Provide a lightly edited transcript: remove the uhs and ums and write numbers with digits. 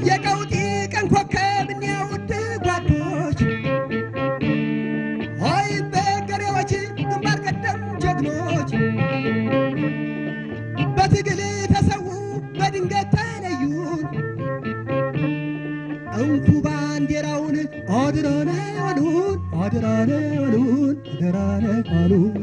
የቀውጢ ቀን ኮከብ እኒያውድ ጓዶች ሆይ በገሬዎች ግንባር ቀደም ጀግኖች በትግል ተሰዉ በድንገት ተለዩን እንኩ ባንዲራውን አድራነ አሉን አድራነ አሉን አድራነ አሉን